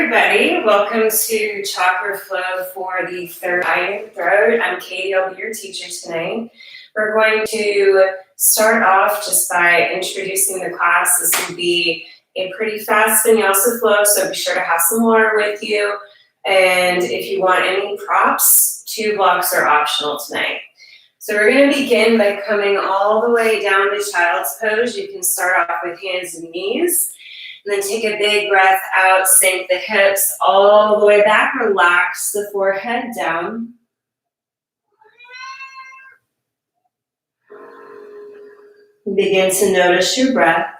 everybody. Welcome to Chakra Flow for the third eye and throat. I'm Katie. I'll be your teacher tonight. We're going to start off just by introducing the class. This will be a pretty fast Vinyasa flow, so be sure to have some water with you. And if you want any props, 2 blocks are optional tonight. So we're going to begin by coming all the way down to child's pose. You can start off with hands and knees. And then take a big breath out, sink the hips all the way back, relax the forehead down. Begin to notice your breath.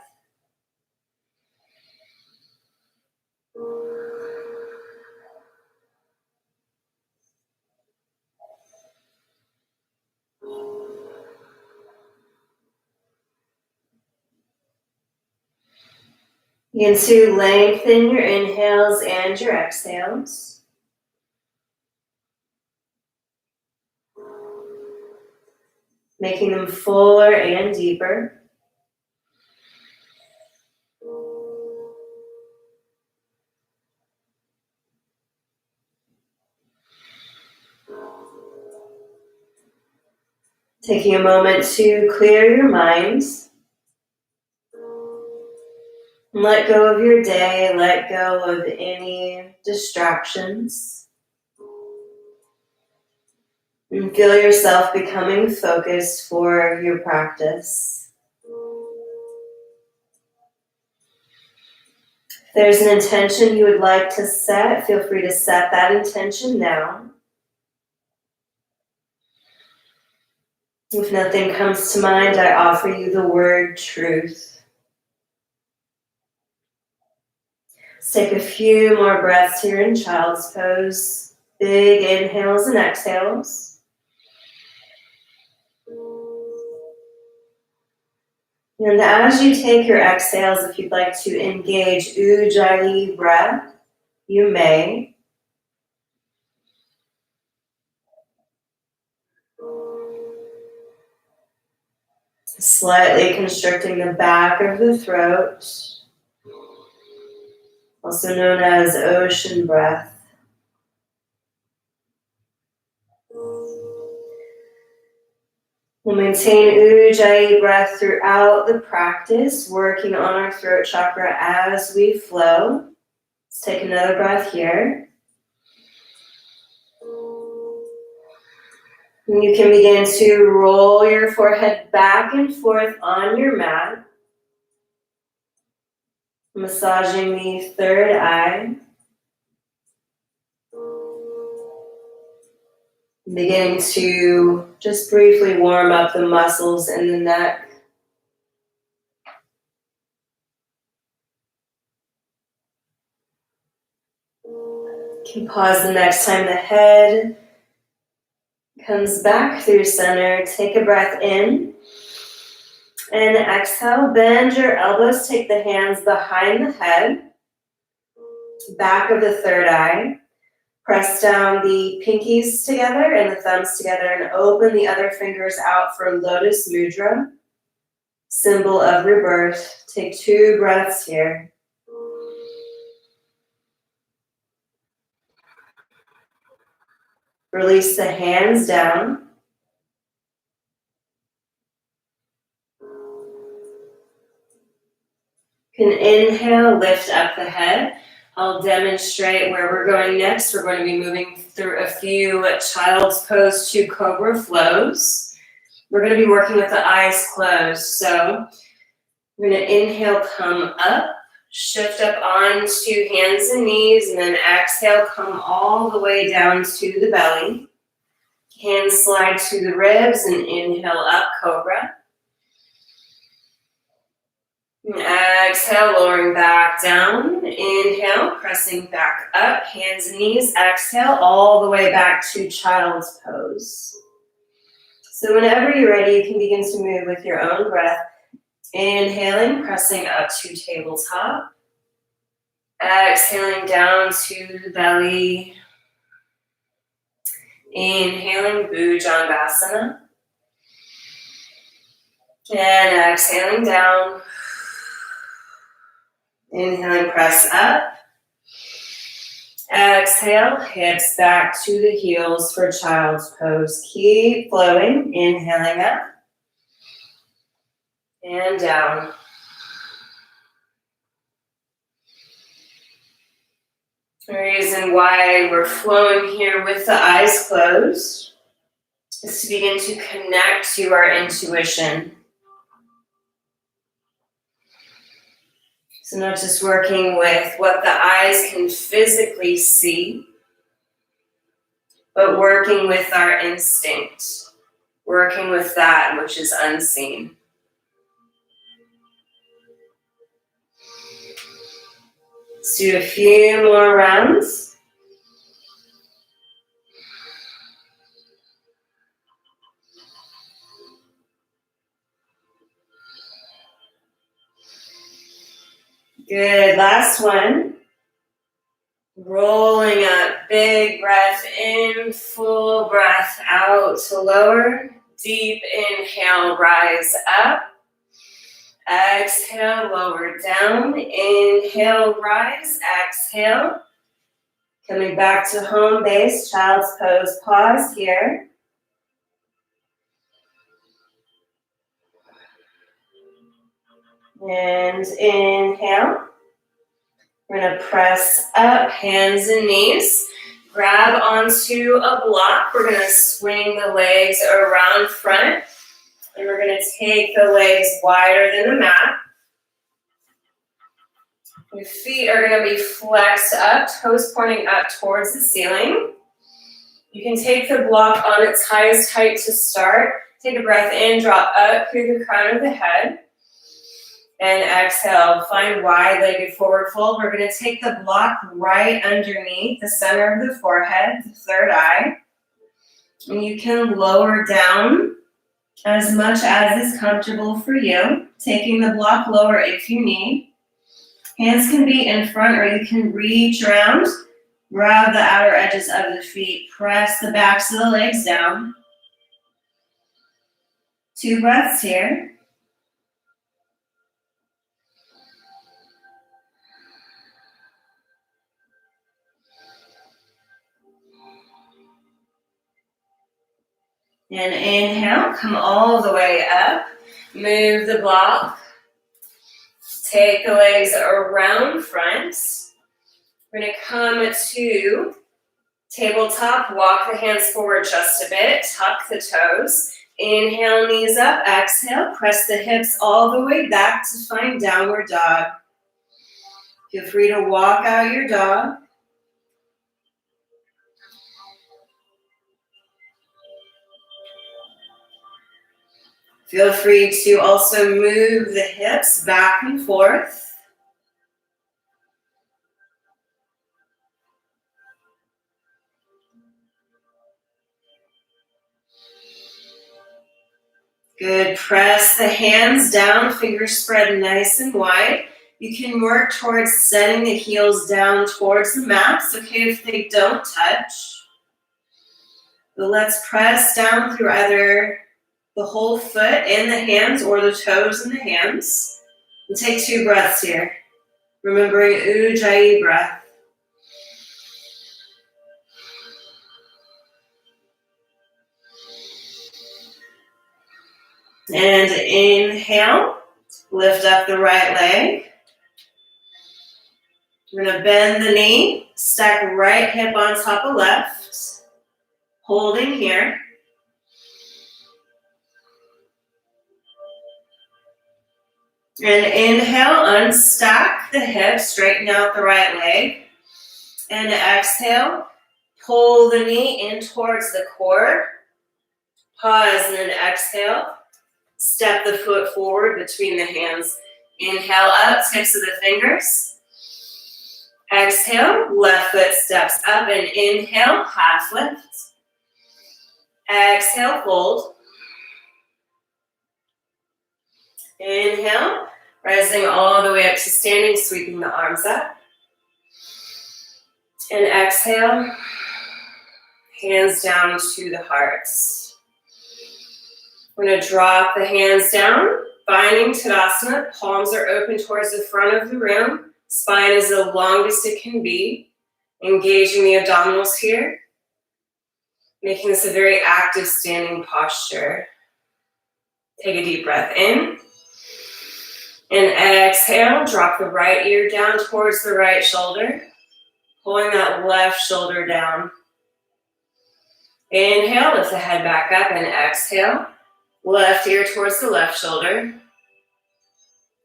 Begin to lengthen your inhales and your exhales. Making them fuller and deeper. Taking a moment to clear your mind. Let go of your day, let go of any distractions. And feel yourself becoming focused for your practice. If there's an intention you would like to set, feel free to set that intention now. If nothing comes to mind, I offer you the word truth. Let's take a few more breaths here in child's pose. Big inhales and exhales. And as you take your exhales, if you'd like to engage Ujjayi breath, you may. Slightly constricting the back of the throat, also known as ocean breath. We'll maintain Ujjayi breath throughout the practice, working on our throat chakra as we flow. Let's take another breath here. And you can begin to roll your forehead back and forth on your mat, massaging the third eye. Beginning to just briefly warm up the muscles in the neck. You can pause the next time the head comes back through center. Take a breath in. And exhale, bend your elbows. Take the hands behind the head. Back of the third eye. Press down the pinkies together and the thumbs together and open the other fingers out for Lotus Mudra, symbol of rebirth. Take 2 breaths here. Release the hands down. You can inhale, lift up the head. I'll demonstrate where we're going next. We're going to be moving through a few child's pose to cobra flows. We're going to be working with the eyes closed. So we're going to inhale, come up, shift up onto hands and knees, and then exhale, come all the way down to the belly. Hands slide to the ribs and inhale up, cobra. And exhale, lowering back down. Inhale, pressing back up, hands and knees. Exhale, all the way back to child's pose. So whenever you're ready, you can begin to move with your own breath. Inhaling, pressing up to tabletop. Exhaling down to the belly. Inhaling, Bhujangasana. And exhaling down. Inhaling, press up. Exhale, hips back to the heels for child's pose. Keep flowing, inhaling up and down. The reason why we're flowing here with the eyes closed is to begin to connect to our intuition. So not just working with what the eyes can physically see, but working with our instinct, working with that which is unseen. Let's do a few more rounds. Good, last one. Rolling up, big breath in, full breath out to lower. Deep inhale, rise up. Exhale, lower down. Inhale, rise. Exhale. Coming back to home base, child's pose. Pause here. And inhale. We're going to press up, hands and knees. Grab onto a block. We're going to swing the legs around front. And we're going to take the legs wider than the mat. Your feet are going to be flexed up, toes pointing up towards the ceiling. You can take the block on its highest height to start. Take a breath in, drop up through the crown of the head. And exhale, find wide-legged forward fold. We're going to take the block right underneath the center of the forehead, the third eye. And you can lower down as much as is comfortable for you. Taking the block lower if you need. Hands can be in front or you can reach around. Grab the outer edges of the feet. Press the backs of the legs down. 2 breaths here. And inhale, come all the way up. Move the block. Take the legs around front. We're going to come to tabletop. Walk the hands forward just a bit. Tuck the toes. Inhale, knees up. Exhale, press the hips all the way back to find downward dog. Feel free to walk out your dog. Feel free to also move the hips back and forth. Good. Press the hands down, fingers spread nice and wide. You can work towards setting the heels down towards the mat. It's okay if they don't touch. But let's press down through either the whole foot and the hands or the toes and the hands. And take 2 breaths here. Remembering Ujjayi breath. And inhale, lift up the right leg. We're going to bend the knee, stack right hip on top of left. Holding here. And inhale, unstack the hip, straighten out the right leg. And exhale, pull the knee in towards the core. Pause and then exhale. Step the foot forward between the hands. Inhale up, tips of the fingers. Exhale, left foot steps up and inhale, half lift. Exhale, fold. Inhale, rising all the way up to standing, sweeping the arms up. And exhale, hands down to the heart. We're going to drop the hands down, finding Tadasana. Palms are open towards the front of the room. Spine is the longest it can be. Engaging the abdominals here, making this a very active standing posture. Take a deep breath in. And exhale, drop the right ear down towards the right shoulder, pulling that left shoulder down. Inhale, lift the head back up, and exhale. Left ear towards the left shoulder.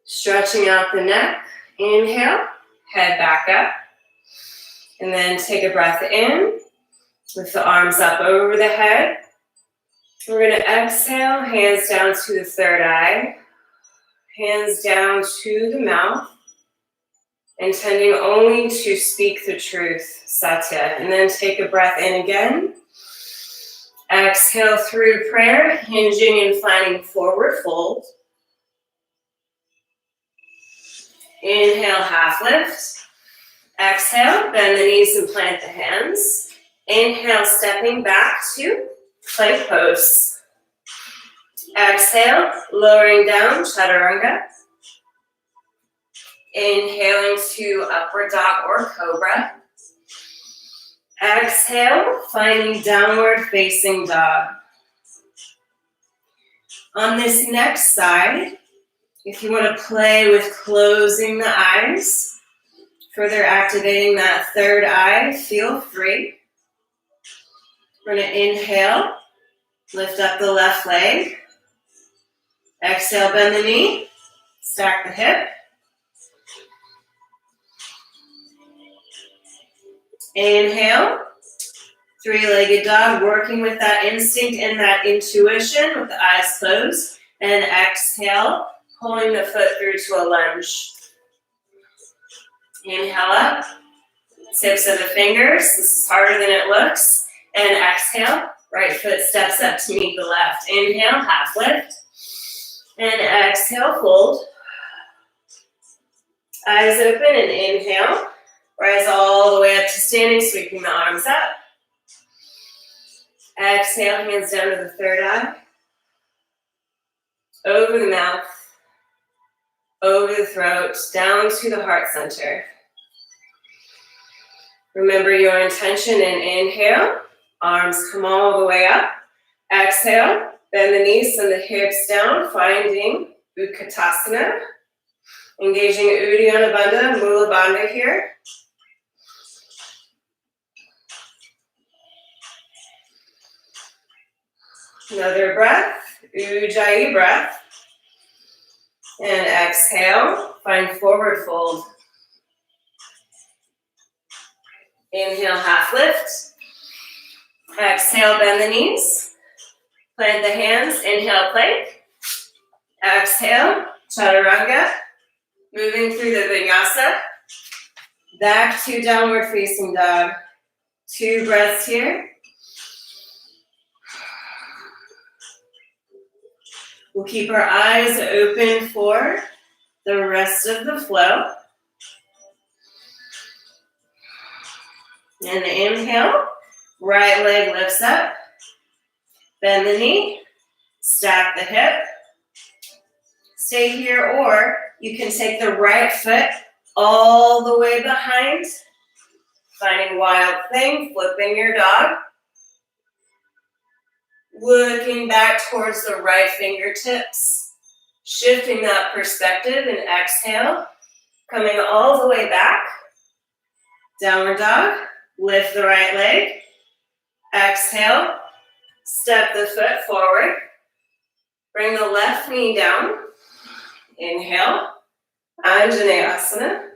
Stretching out the neck. Inhale, head back up. And then take a breath in. Lift the arms up over the head. We're going to exhale, hands down to the third eye. Hands down to the mouth. Intending only to speak the truth, Satya. And then take a breath in again. Exhale through prayer, hinging and flattening forward fold. Inhale, half lift. Exhale, bend the knees and plant the hands. Inhale, stepping back to plank pose. Exhale, lowering down, chaturanga. Inhaling to upward dog or cobra. Exhale, finding downward facing dog. On this next side, if you want to play with closing the eyes, further activating that third eye, feel free. We're going to inhale, lift up the left leg. Exhale, bend the knee, stack the hip. Inhale, three-legged dog, working with that instinct and that intuition with the eyes closed. And exhale, pulling the foot through to a lunge. Inhale up, tips of the fingers. This is harder than it looks. And exhale, right foot steps up to meet the left. Inhale, half lift. And exhale, fold. Eyes open and inhale. Rise all the way up to standing, sweeping the arms up. Exhale, hands down to the third eye. Over the mouth. Over the throat, down to the heart center. Remember your intention and inhale. Arms come all the way up. Exhale, bend the knees and the hips down, finding Utkatasana. Engaging Uddiyana Bandha, Mula Bandha here. Another breath, Ujjayi breath. And exhale, find forward fold. Inhale, half lift. Exhale, bend the knees. Plant the hands, inhale, plank. Exhale, chaturanga. Moving through the vinyasa. Back to downward facing dog. 2 breaths here. We'll keep our eyes open for the rest of the flow. And inhale, right leg lifts up. Bend the knee, stack the hip. Stay here, or you can take the right foot all the way behind. Finding wild thing, flipping your dog. Looking back towards the right fingertips. Shifting that perspective and exhale. Coming all the way back. Downward dog. Lift the right leg. Exhale. Step the foot forward. Bring the left knee down. Inhale. Anjaneyasana.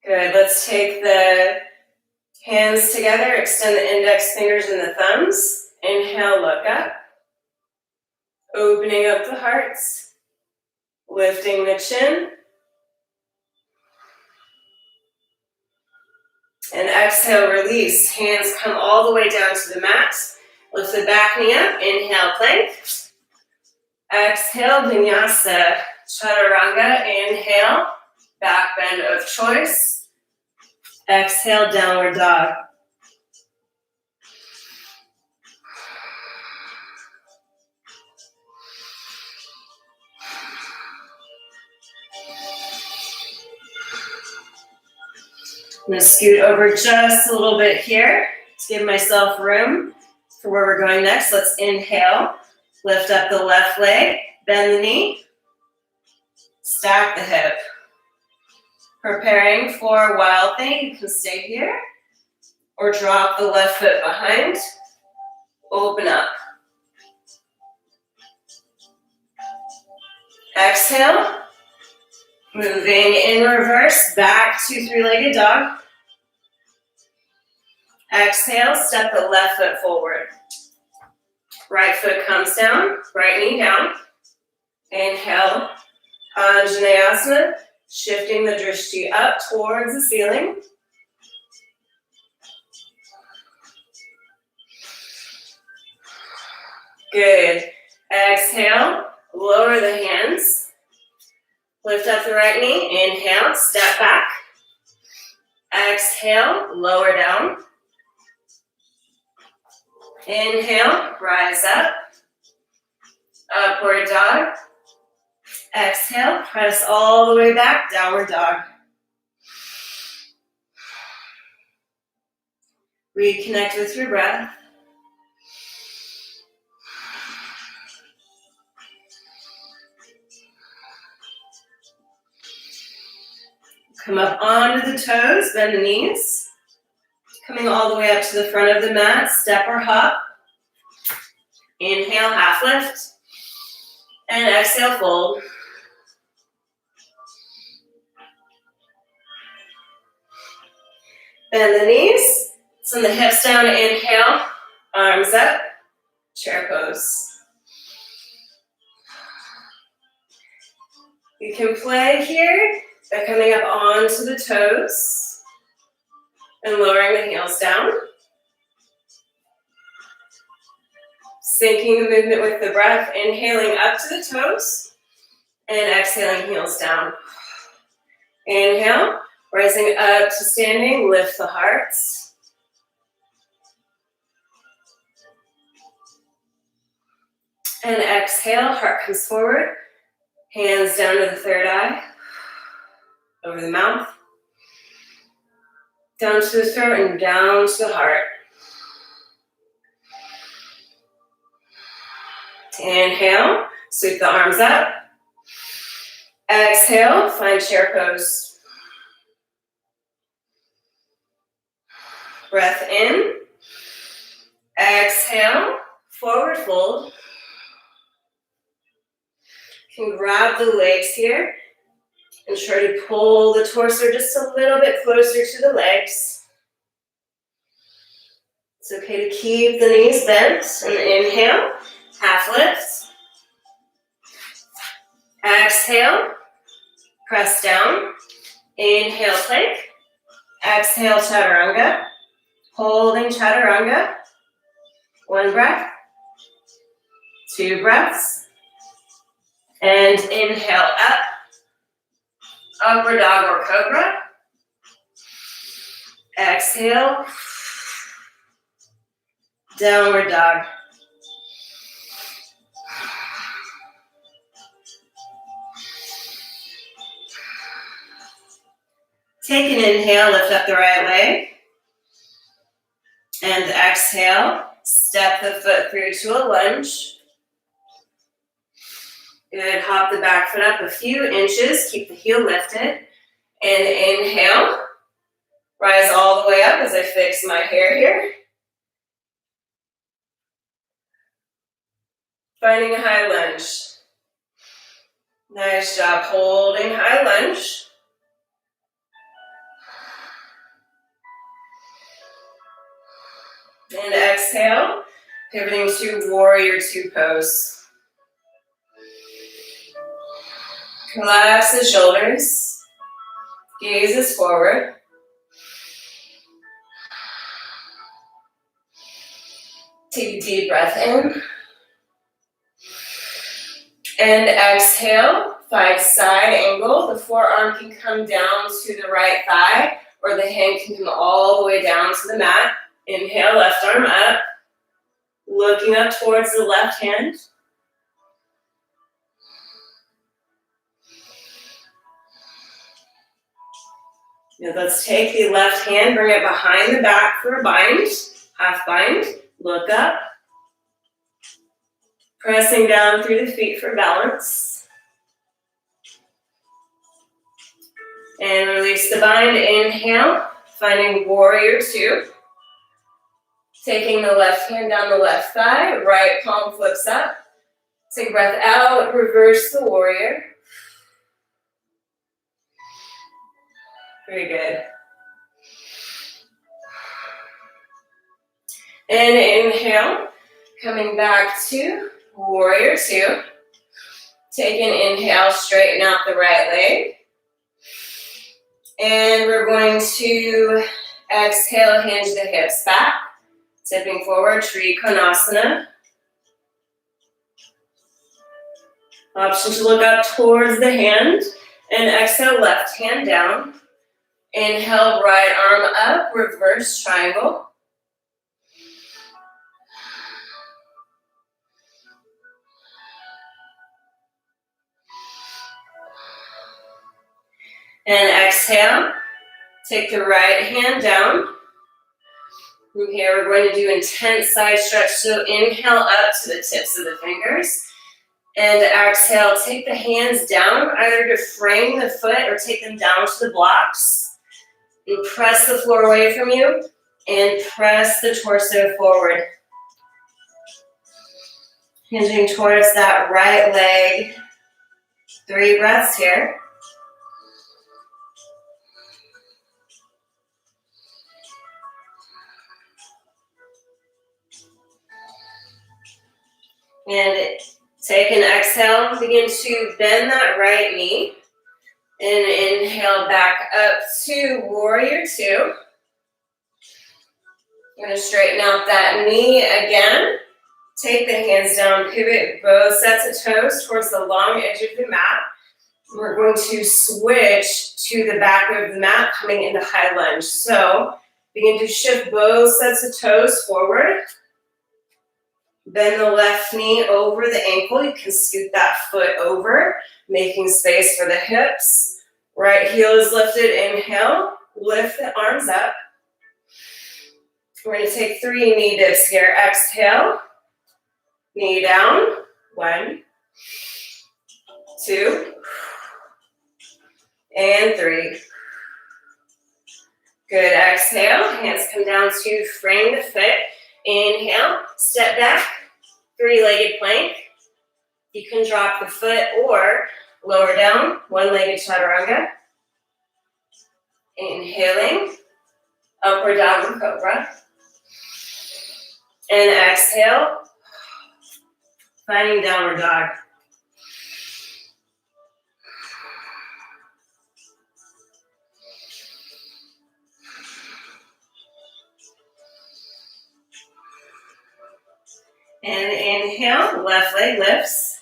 Good. Let's take the hands together. Extend the index fingers and the thumbs. Inhale, look up. Opening up the hearts. Lifting the chin. And exhale, release. Hands come all the way down to the mat. Lift the back knee up. Inhale, plank. Exhale, Vinyasa, Chaturanga. Inhale, back bend of choice. Exhale, downward dog. I'm gonna scoot over just a little bit here to give myself room for where we're going next. Let's inhale, lift up the left leg, bend the knee, stack the hip. Preparing for wild thing, you can stay here or drop the left foot behind, open up. Exhale, moving in reverse, back to three-legged dog. Exhale, step the left foot forward. Right foot comes down, right knee down. Inhale, Anjaneyasana, shifting the drishti up towards the ceiling. Good. Exhale, lower the hands. Lift up the right knee. Inhale, step back. Exhale, lower down. Inhale, rise up. Upward dog. Exhale, press all the way back, downward dog. Reconnect with your breath. Come up onto the toes, bend the knees. Coming all the way up to the front of the mat, step or hop. Inhale, half lift. And exhale, fold. Bend the knees. Send the hips down, inhale. Arms up, chair pose. You can play here by coming up onto the toes and lowering the heels down. Syncing the movement with the breath, inhaling up to the toes and exhaling heels down. Inhale, rising up to standing, lift the hearts. And exhale, heart comes forward, hands down to the third eye, over the mouth, down to the throat and down to the heart. Inhale, sweep the arms up. Exhale, find chair pose. Breath in. Exhale, forward fold. You can grab the legs here and try to pull the torso just a little bit closer to the legs. It's okay to keep the knees bent. And inhale, half lift. Exhale, press down. Inhale, plank. Exhale, chaturanga. Holding chaturanga. One breath. Two breaths. And inhale up. Upward dog or cobra. Exhale. Downward dog. Take an inhale, lift up the right leg. And exhale, step the foot through to a lunge. Good, hop the back foot up a few inches, keep the heel lifted. And inhale, rise all the way up as I fix my hair here. Finding a high lunge. Nice job holding high lunge. And exhale, pivoting to warrior two pose. Relax the shoulders, gazes forward. Take a deep breath in. And exhale, find side angle. The forearm can come down to the right thigh, or the hand can come all the way down to the mat. Inhale, left arm up, looking up towards the left hand. Now let's take the left hand, bring it behind the back for a bind, half bind, look up, pressing down through the feet for balance. And release the bind, inhale, finding warrior two. Taking the left hand down the left thigh, right palm flips up. Take a breath out, reverse the warrior. Very good. And inhale, coming back to warrior two. Take an inhale, straighten out the right leg. And we're going to exhale, hinge the hips back. Tipping forward, Trikonasana. Option to look up towards the hand. And exhale, left hand down. Inhale, right arm up, reverse triangle. And exhale, take the right hand down. From here, we're going to do intense side stretch. So inhale up to the tips of the fingers. And exhale, take the hands down, either to frame the foot or take them down to the blocks. And press the floor away from you. And press the torso forward. Hinging towards that right leg. 3 breaths here. And take an exhale, begin to bend that right knee. And inhale back up to warrior two. You're going to straighten out that knee again. Take the hands down, pivot both sets of toes towards the long edge of the mat. We're going to switch to the back of the mat, coming into high lunge. So begin to shift both sets of toes forward. Bend the left knee over the ankle. You can scoot that foot over, making space for the hips. Right heel is lifted. Inhale. Lift the arms up. We're going to take 3 knee dips here. Exhale. Knee down. 1, 2, and 3. Good. Exhale. Hands come down to frame the foot. Inhale, step back, 3-legged plank. You can drop the foot or lower down, 1-legged chaturanga. Inhaling, upward downward cobra. And exhale, finding downward dog. And inhale, left leg lifts.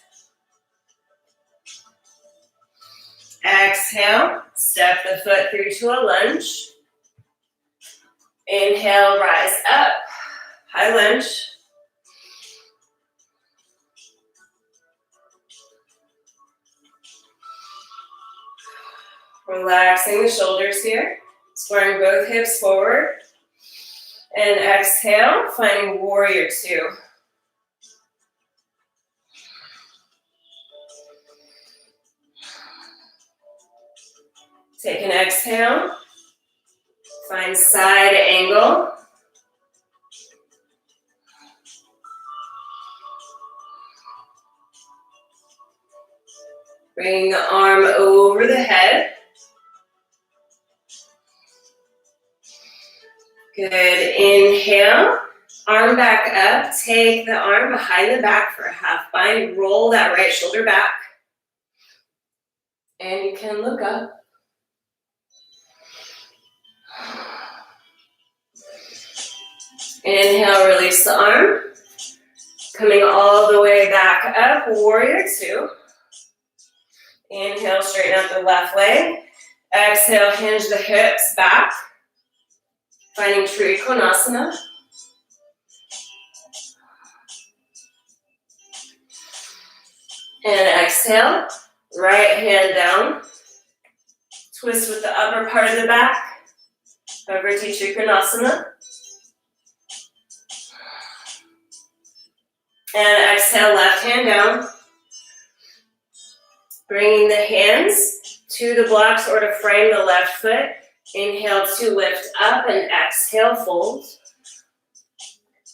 Exhale, step the foot through to a lunge. Inhale, rise up, high lunge. Relaxing the shoulders here, squaring both hips forward. And exhale, finding warrior two. Take an exhale, find side angle. Bringing the arm over the head. Good, inhale, arm back up, take the arm behind the back for a half bind, roll that right shoulder back. And you can look up. Inhale, release the arm. Coming all the way back up, warrior two. Inhale, straighten out the left leg. Exhale, hinge the hips back. Finding Trikonasana. And exhale, right hand down. Twist with the upper part of the back. Over to Trikonasana. And exhale, left hand down. Bringing the hands to the blocks or to frame the left foot. Inhale to lift up and exhale, fold.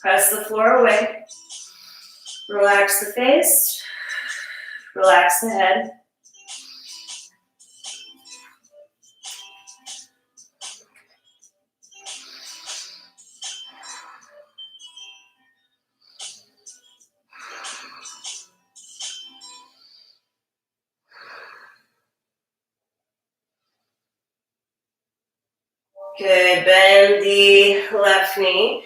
Press the floor away. Relax the face. Relax the head. Good, bend the left knee.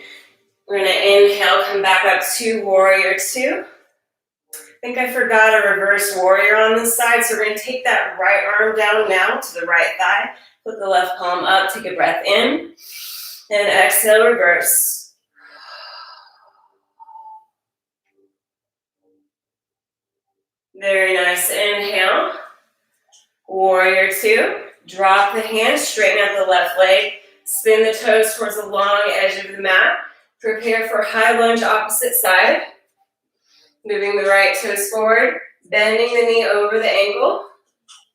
We're gonna inhale, come back up to warrior two. I think I forgot a reverse warrior on this side, so we're gonna take that right arm down now to the right thigh. Put the left palm up, take a breath in, and exhale, reverse. Very nice, inhale. Warrior two. Drop the hands, straighten out the left leg. Spin the toes towards the long edge of the mat. Prepare for high lunge opposite side. Moving the right toes forward, bending the knee over the ankle.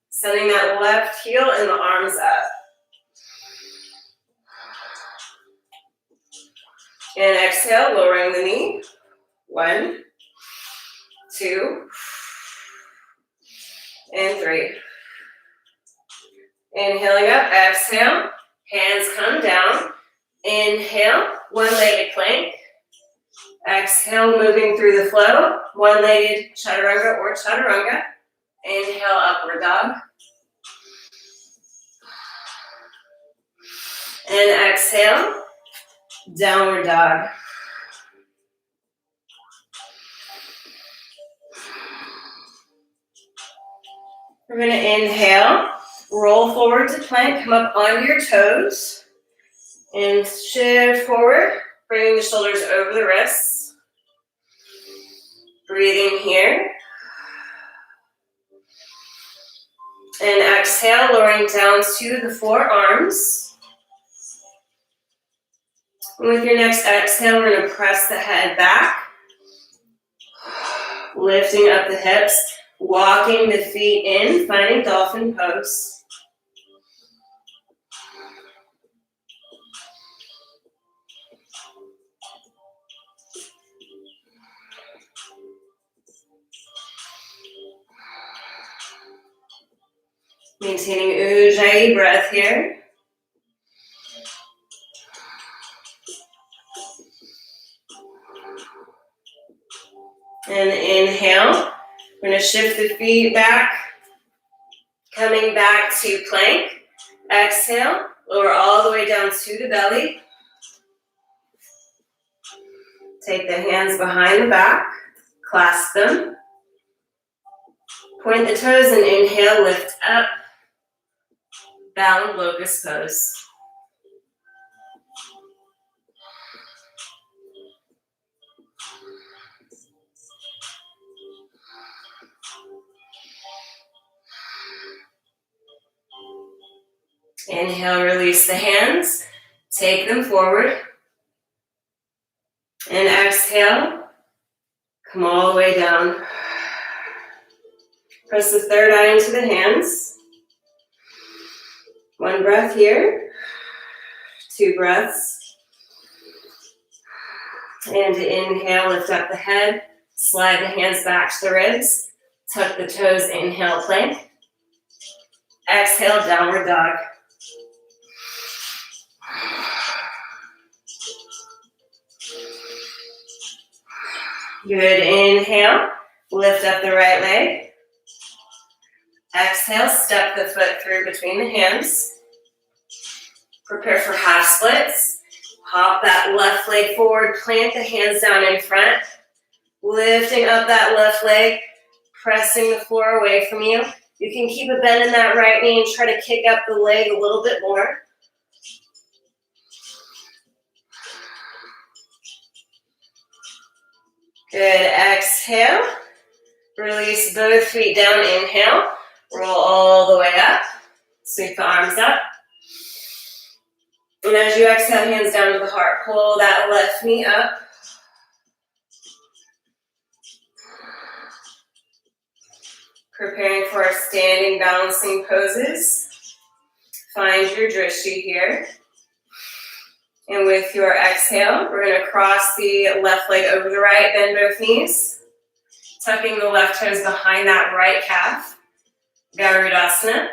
Sending that left heel and the arms up. And exhale, lowering the knee. 1, 2, and 3. Inhaling up, exhale. Hands come down. Inhale, one-legged plank. Exhale, moving through the flow. One-legged chaturanga or chaturanga. Inhale, upward dog. And exhale, downward dog. We're going to inhale, roll forward to plank, come up onto your toes, and shift forward, bringing the shoulders over the wrists. Breathing here. And exhale, lowering down to the forearms. And with your next exhale, we're going to press the head back, lifting up the hips, walking the feet in, finding dolphin pose. Maintaining Ujjayi breath here. And inhale. We're going to shift the feet back. Coming back to plank. Exhale. Lower all the way down to the belly. Take the hands behind the back. Clasp them. Point the toes and inhale, lift up. Bound locust pose. Inhale, release the hands. Take them forward. And exhale. Come all the way down. Press the third eye into the hands. 1 breath here. 2 breaths. And inhale, lift up the head. Slide the hands back to the ribs. Tuck the toes, inhale, plank. Exhale, downward dog. Good, inhale. Lift up the right leg. Exhale, step the foot through between the hands. Prepare for half splits. Hop that left leg forward, plant the hands down in front. Lifting up that left leg, pressing the floor away from you. You can keep a bend in that right knee and try to kick up the leg a little bit more. Good, exhale. Release both feet down, inhale. Roll all the way up. Sweep the arms up. And as you exhale, hands down to the heart. Pull that left knee up. Preparing for our standing balancing poses. Find your drishti here. And with your exhale, we're going to cross the left leg over the right, bend both knees. Tucking the left toes behind that right calf. Garudasana.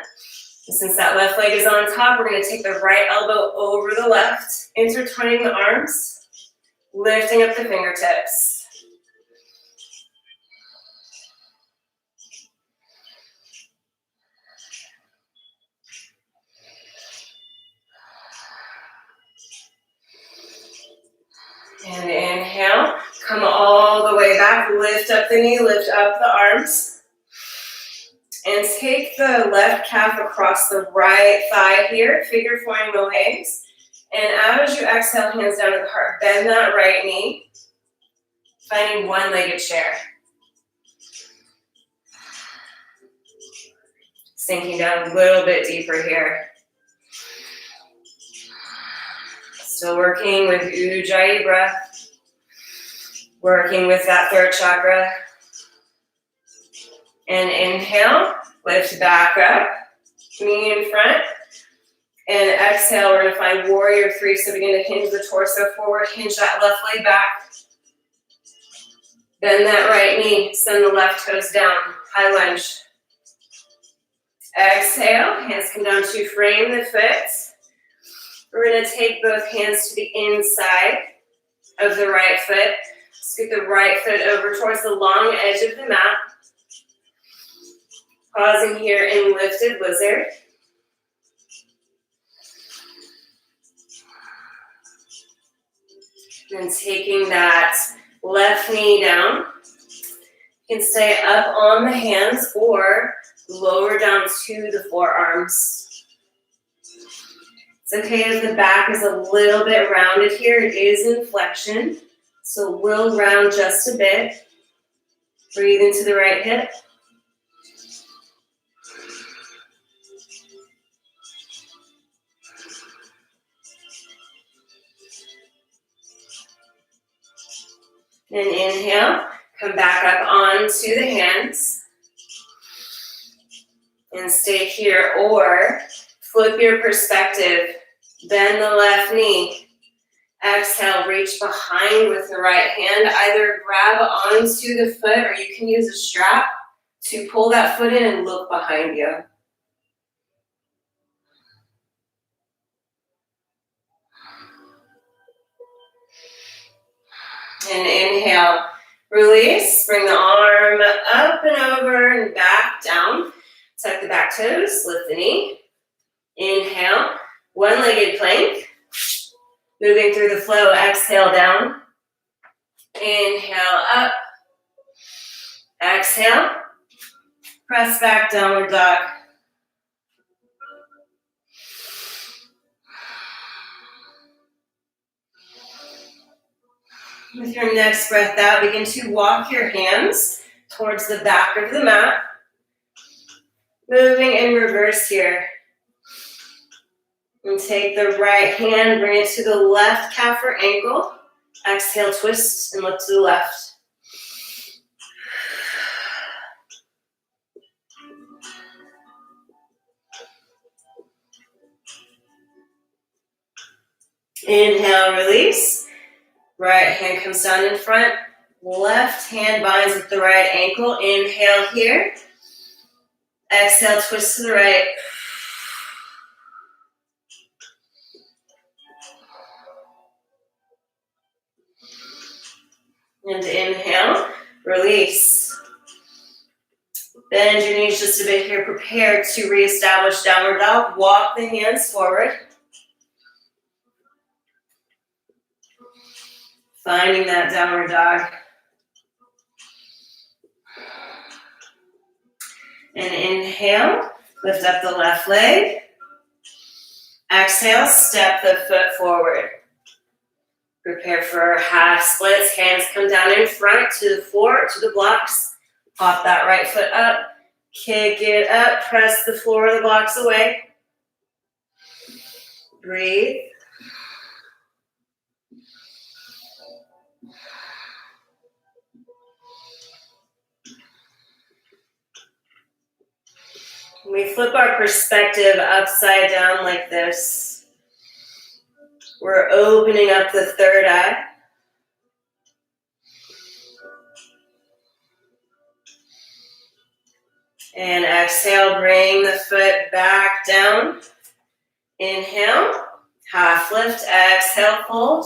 And since that left leg is on top, we're going to take the right elbow over the left, intertwining the arms, lifting up the fingertips. And inhale, come all the way back, lift up the knee, lift up the arms. And take the left calf across the right thigh here, figure fouring the legs. And as you exhale, hands down to the heart, bend that right knee, finding one-legged chair. Sinking down a little bit deeper here. Still working with Ujjayi breath, working with that third chakra. And inhale, lift back up, knee in front. And exhale, we're going to find warrior three. So begin to hinge the torso forward, hinge that left leg back. Bend that right knee, send the left toes down, high lunge. Exhale, hands come down to frame the foot. We're going to take both hands to the inside of the right foot. Scoot the right foot over towards the long edge of the mat. Pausing here in lifted lizard. And taking that left knee down. You can stay up on the hands or lower down to the forearms. It's okay if the back is a little bit rounded here. It is in flexion, so we'll round just a bit. Breathe into the right hip. And inhale, come back up onto the hands. And stay here, or flip your perspective. Bend the left knee. Exhale, reach behind with the right hand. Either grab onto the foot or you can use a strap to pull that foot in and look behind you. And inhale, release. Bring the arm up and over and back down. Tuck the back toes, lift the knee. Inhale, one-legged plank. Moving through the flow, exhale down. Inhale up. Exhale. Press back, downward dog. With your next breath out, begin to walk your hands towards the back of the mat. Moving in reverse here. And take the right hand, bring it to the left calf or ankle. Exhale, twist and look to the left. Inhale, release. Right hand comes down in front. Left hand binds with the right ankle. Inhale here. Exhale, twist to the right. And inhale, release. Bend your knees just a bit here. Prepare to reestablish downward dog. Walk the hands forward. Finding that downward dog. And inhale, lift up the left leg. Exhale, step the foot forward. Prepare for half splits. Hands come down in front to the floor, to the blocks. Pop that right foot up. Kick it up. Press the floor or the blocks away. Breathe. We flip our perspective upside down like this. We're opening up the third eye. And exhale, bring the foot back down. Inhale, half lift, exhale, fold.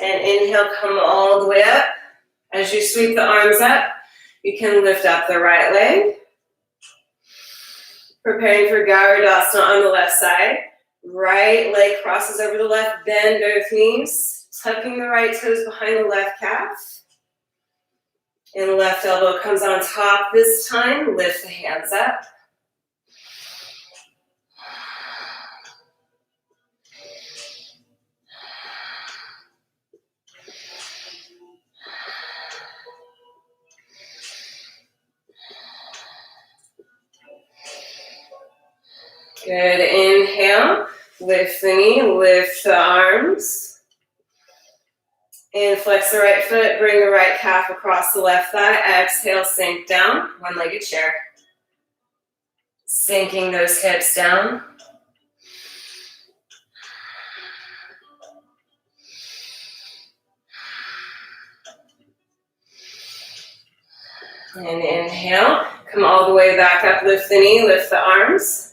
And inhale, come all the way up. As you sweep the arms up, you can lift up the right leg. Preparing for Garudasana on the left side. Right leg crosses over the left, bend both knees. Tucking the right toes behind the left calf. And the left elbow comes on top this time. Lift the hands up. Good, inhale, lift the knee, lift the arms. And flex the right foot, bring the right calf across the left thigh. Exhale, sink down, one-legged chair. Sinking those hips down. And inhale, come all the way back up, lift the knee, lift the arms.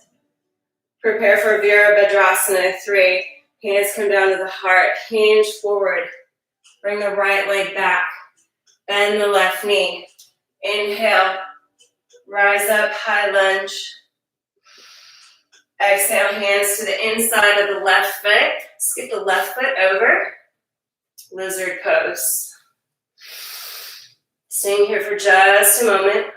Prepare for Virabhadrasana 3. Hands come down to the heart, hinge forward. Bring the right leg back, bend the left knee. Inhale, rise up, high lunge. Exhale, hands to the inside of the left foot. Skip the left foot over. Lizard pose. Staying here for just a moment.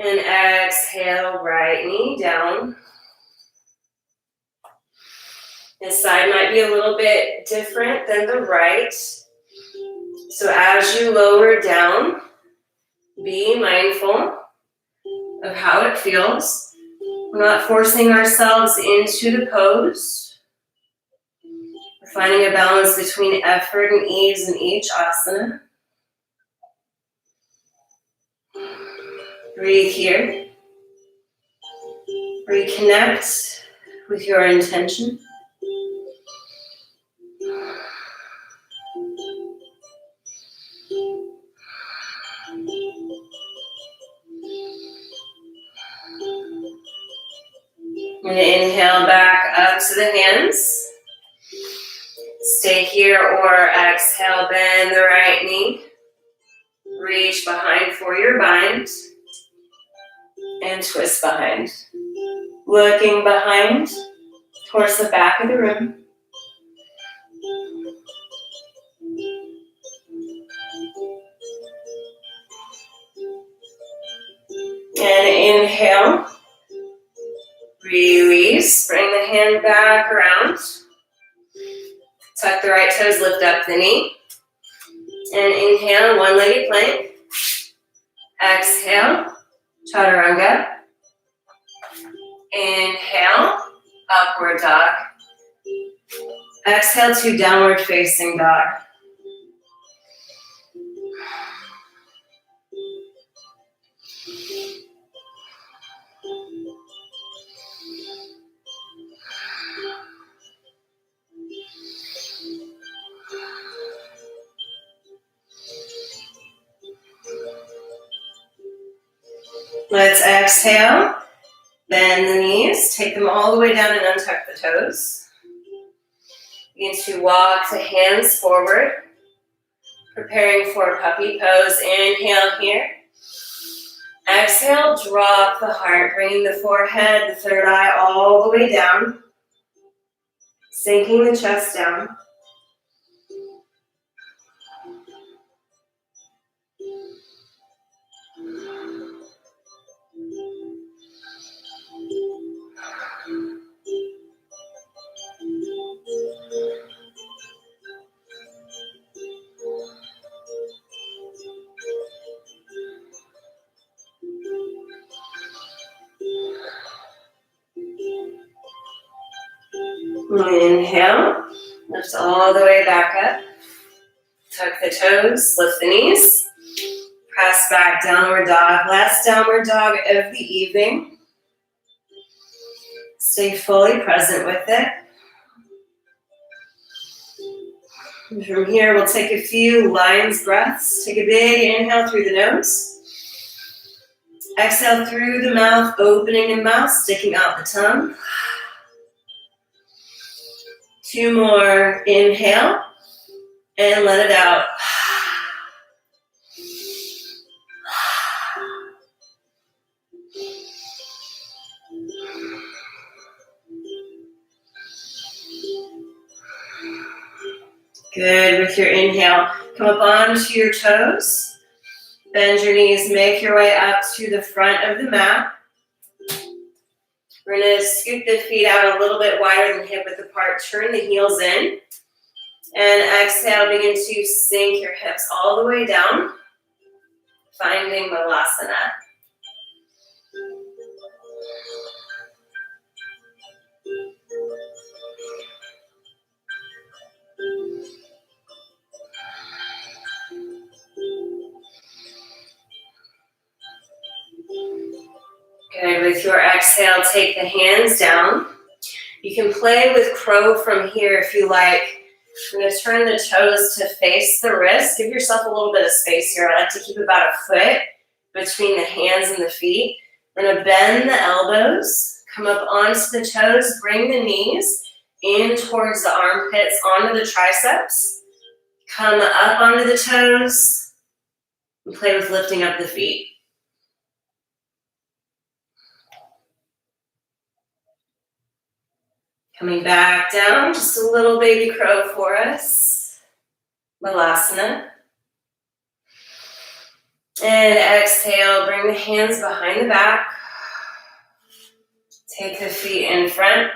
And exhale, right knee down. This side might be a little bit different than the right. So as you lower down, be mindful of how it feels. We're not forcing ourselves into the pose. We're finding a balance between effort and ease in each asana. Breathe here. Reconnect with your intention. And inhale back up to the hands. Stay here or exhale, bend the right knee. Reach behind for your bind. And twist behind. Looking behind towards the back of the room. And inhale. Release. Bring the hand back around. Tuck the right toes, lift up the knee. And inhale, one-legged plank. Exhale. Chaturanga. Inhale, upward dog. Exhale to downward facing dog. Let's exhale, bend the knees, take them all the way down and untuck the toes. Begin to walk the hands forward, preparing for puppy pose. Inhale here. Exhale, drop the heart, bringing the forehead, the third eye all the way down, sinking the chest down. Inhale, lift all the way back up. Tuck the toes, lift the knees. Press back, downward dog. Last downward dog of the evening. Stay fully present with it. And from here, we'll take a few lion's breaths. Take a big inhale through the nose. Exhale through the mouth, opening the mouth, sticking out the tongue. 2 more. Inhale and let it out. Good. With your inhale, come up onto your toes. Bend your knees, make your way up to the front of the mat. We're going to scoop the feet out a little bit wider than hip width apart. Turn the heels in. And exhale, begin to sink your hips all the way down, finding Vinyasa. Good. With your exhale, take the hands down. You can play with crow from here if you like. I'm going to turn the toes to face the wrist. Give yourself a little bit of space here. I like to keep about a foot between the hands and the feet. We're going to bend the elbows, come up onto the toes, bring the knees in towards the armpits, onto the triceps. Come up onto the toes and play with lifting up the feet. Coming back down, just a little baby crow for us. Malasana. And exhale, bring the hands behind the back. Take the feet in front.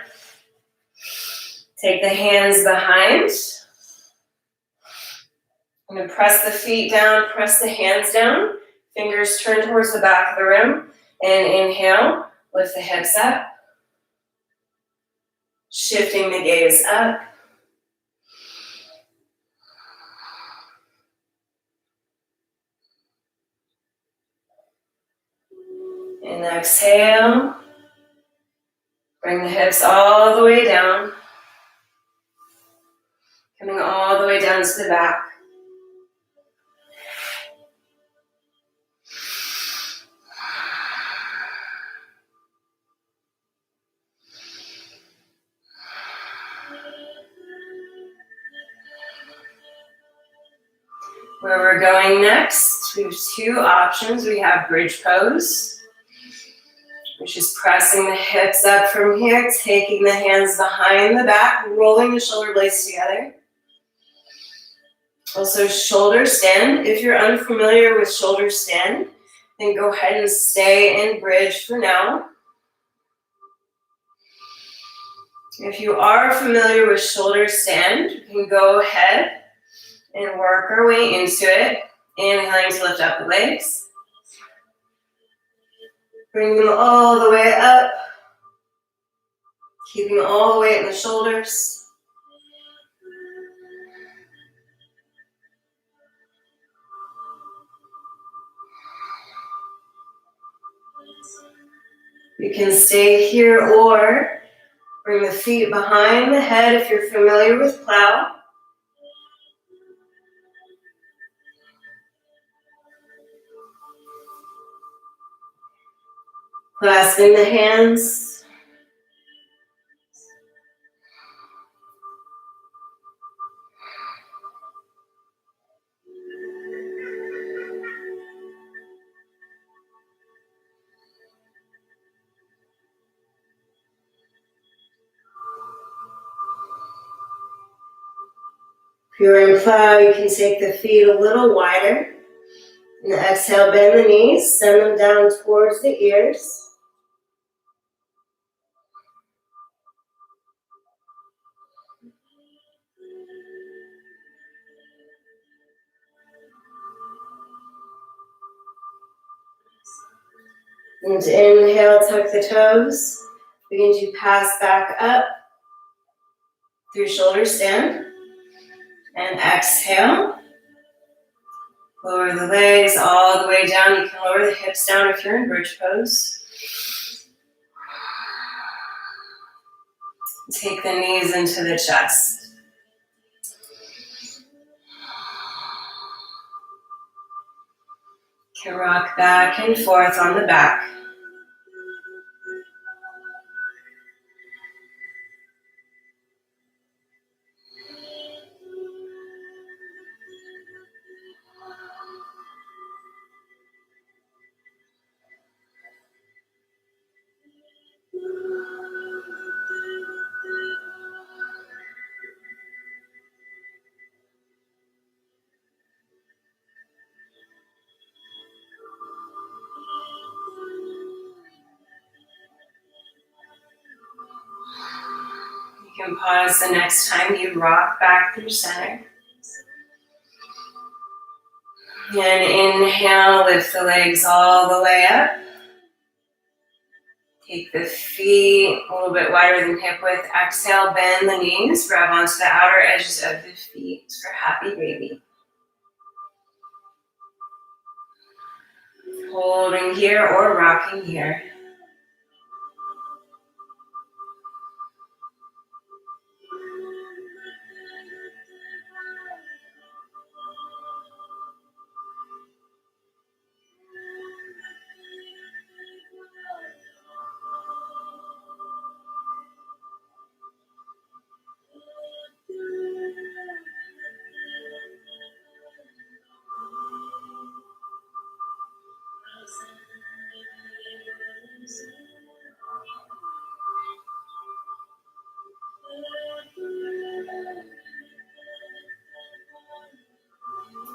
Take the hands behind. I'm going to press the feet down, press the hands down. Fingers turn towards the back of the room. And inhale, lift the hips up. Shifting the gaze up. And exhale. Bring the hips all the way down. Coming all the way down to the back. Where we're going next, we have 2 options. We have bridge pose, which is pressing the hips up from here, taking the hands behind the back, rolling the shoulder blades together. Also shoulder stand. If you're unfamiliar with shoulder stand, then go ahead and stay in bridge for now. If you are familiar with shoulder stand, you can go ahead and work our way into it. Inhaling to lift up the legs. Bring them all the way up. Keeping all the weight in the shoulders. You can stay here or bring the feet behind the head if you're familiar with plow. Clasping the hands. If you're in plow, you can take the feet a little wider. And exhale, bend the knees, send them down towards the ears. And inhale, tuck the toes. Begin to pass back up through shoulder stand. And exhale. Lower the legs all the way down. You can lower the hips down if you're in bridge pose. Take the knees into the chest. You can rock back and forth on the back. You can pause the next time you rock back through center. And inhale, lift the legs all the way up. Take the feet a little bit wider than hip width. Exhale, bend the knees, grab onto the outer edges of the feet for happy baby. Holding here or rocking here.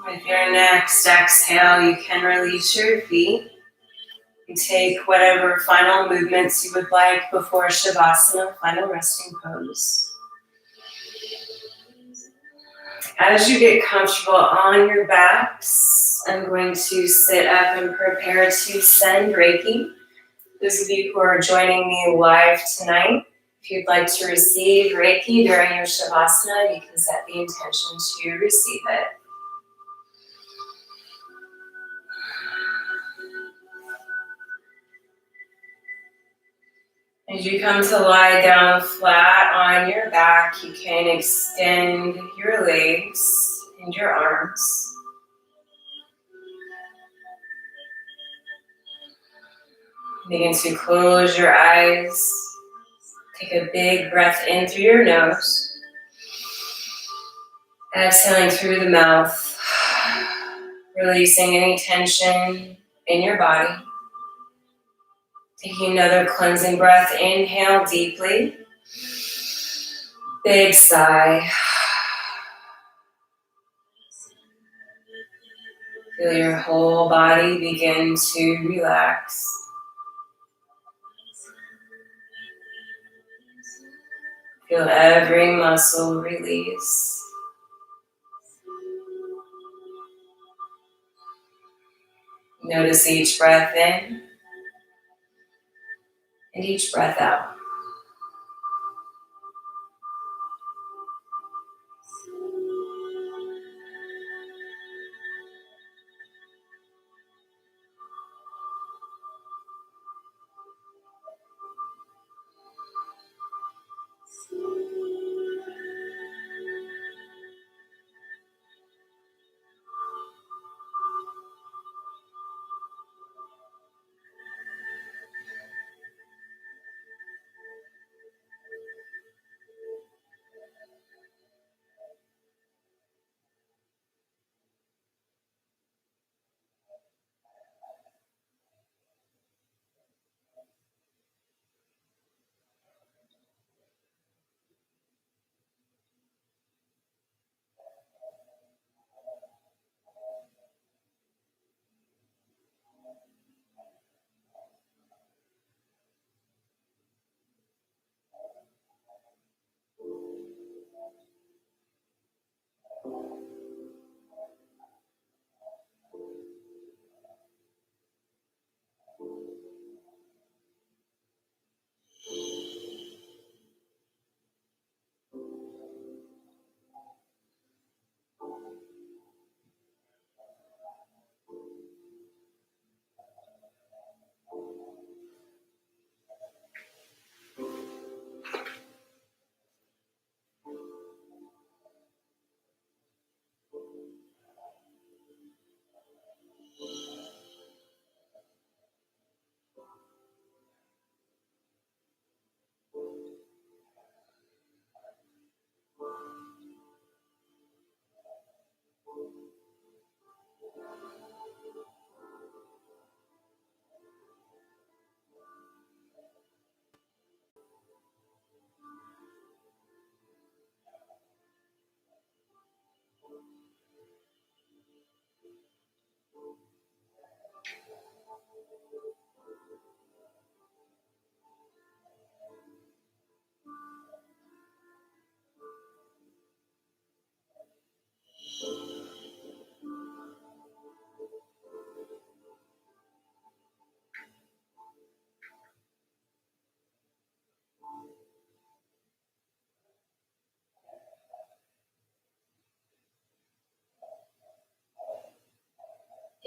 With your next exhale, you can release your feet. You take whatever final movements you would like before Shavasana, final resting pose. As you get comfortable on your backs, I'm going to sit up and prepare to send Reiki. Those of you who are joining me live tonight, if you'd like to receive Reiki during your Shavasana, you can set the intention to receive it. As you come to lie down flat on your back, you can extend your legs and your arms. Begin to close your eyes. Take a big breath in through your nose. Exhaling through the mouth. Releasing any tension in your body. Taking another cleansing breath. Inhale deeply. Big sigh. Feel your whole body begin to relax. Feel every muscle release. Notice each breath in and each breath out.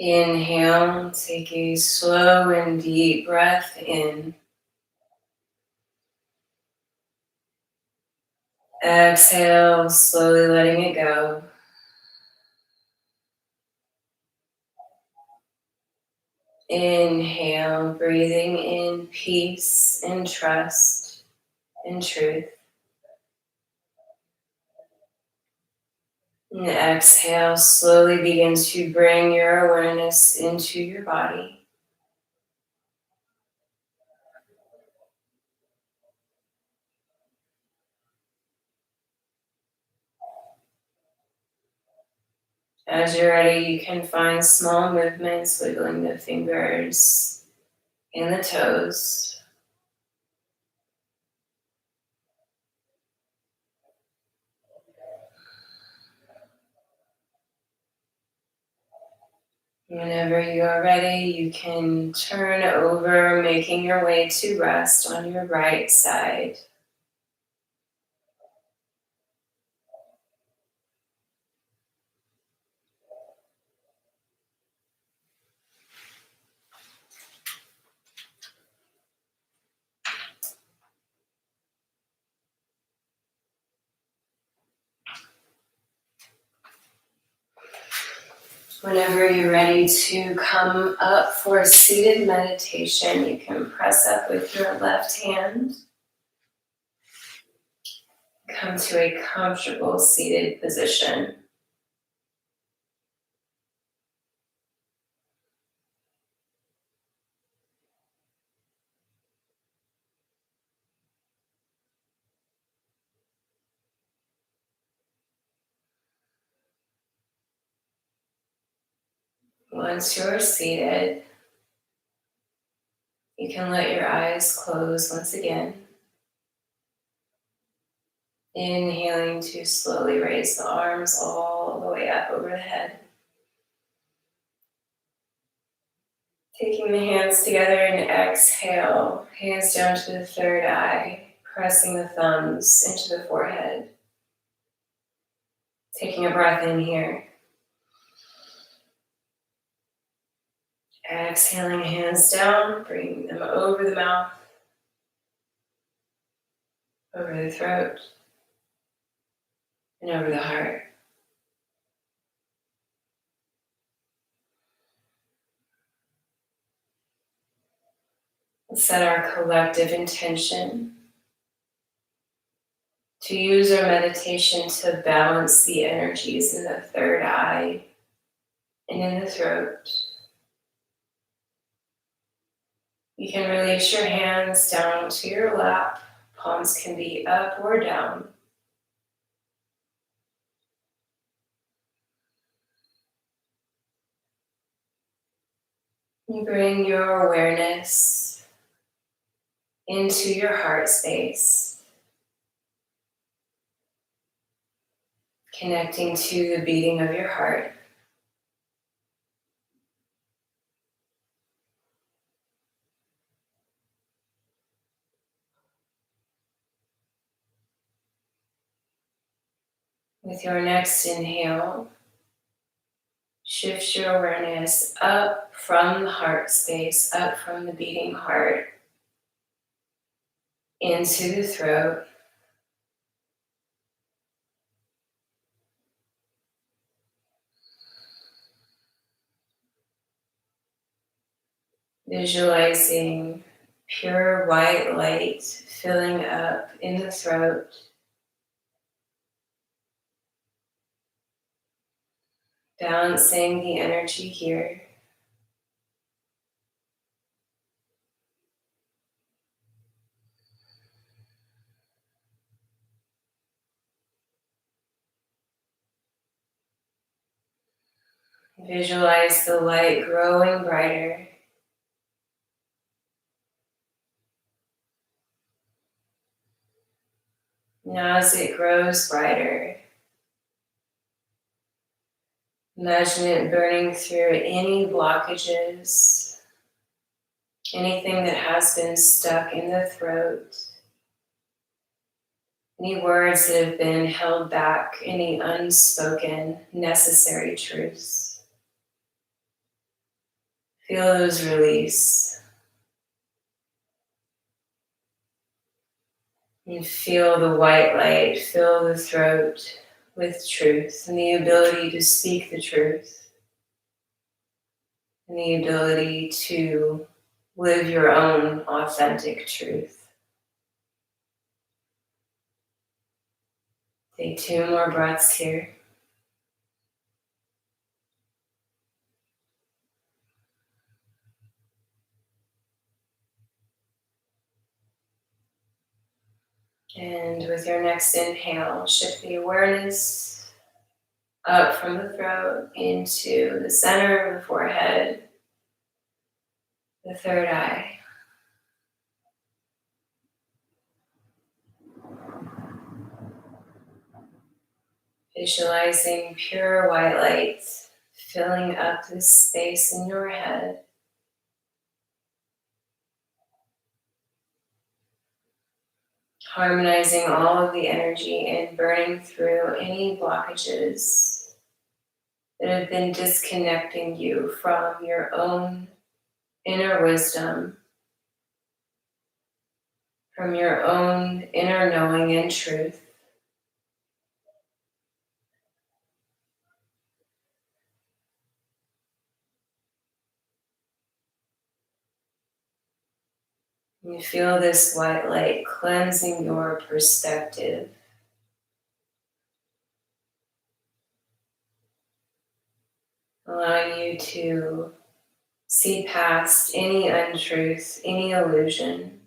Inhale, take a slow and deep breath in. Exhale, slowly letting it go. Inhale, breathing in peace and trust and truth. And exhale, slowly begin to bring your awareness into your body. As you're ready, you can find small movements, wiggling the fingers and the toes. Whenever you are ready, you can turn over, making your way to rest on your right side. Whenever you're ready to come up for a seated meditation, you can press up with your left hand. Come to a comfortable seated position. Once you're seated, you can let your eyes close once again. Inhaling to slowly raise the arms all the way up over the head. Taking the hands together and exhale, hands down to the third eye, pressing the thumbs into the forehead. Taking a breath in here. Exhaling, hands down, bringing them over the mouth, over the throat, and over the heart. Let's set our collective intention to use our meditation to balance the energies in the third eye and in the throat. You can release your hands down to your lap. Palms can be up or down. You bring your awareness into your heart space, connecting to the beating of your heart. With your next inhale, shift your awareness up from the heart space, up from the beating heart, into the throat. Visualizing pure white light filling up in the throat. Balancing the energy here. Visualize the light growing brighter. Now as it grows brighter, imagine it burning through any blockages, anything that has been stuck in the throat, any words that have been held back, any unspoken necessary truths. Feel those release. And feel the white light fill the throat with truth and the ability to speak the truth and the ability to live your own authentic truth. Take 2 more breaths here. And with your next inhale, shift the awareness up from the throat into the center of the forehead, the third eye. Visualizing pure white light filling up this space in your head. Harmonizing all of the energy and burning through any blockages that have been disconnecting you from your own inner wisdom, from your own inner knowing and truth. You feel this white light cleansing your perspective. Allowing you to see past any untruth, any illusion,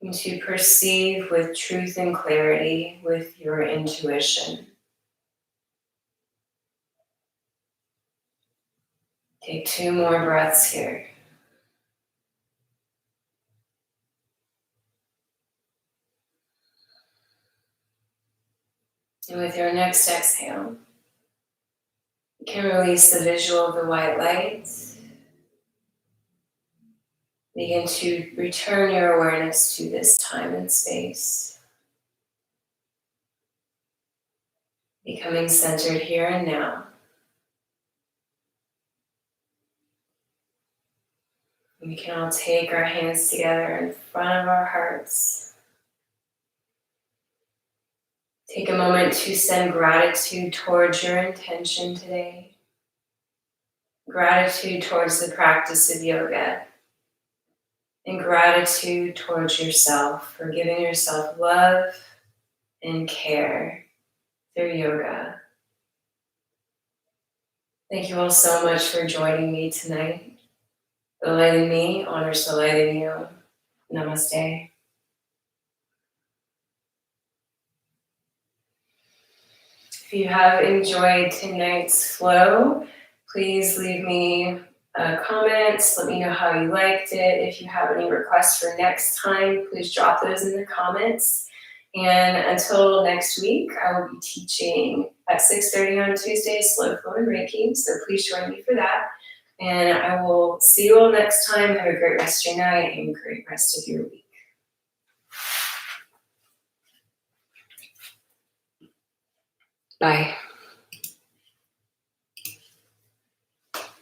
and to perceive with truth and clarity with your intuition. Take 2 more breaths here. And with your next exhale, you can release the visual of the white light. Begin to return your awareness to this time and space. Becoming centered here and now. We can all take our hands together in front of our hearts. Take a moment to send gratitude towards your intention today. Gratitude towards the practice of yoga. And gratitude towards yourself for giving yourself love and care through yoga. Thank you all so much for joining me tonight. The light in me honors the light in you. Namaste. If you have enjoyed tonight's flow, please leave me a comment. Let me know how you liked it. If you have any requests for next time, please drop those in the comments. And until next week, I will be teaching at 6:30 on Tuesday, slow flow and Reiki. So please join me for that. And I will see you all next time. Have a great rest of your night and a great rest of your week. Bye.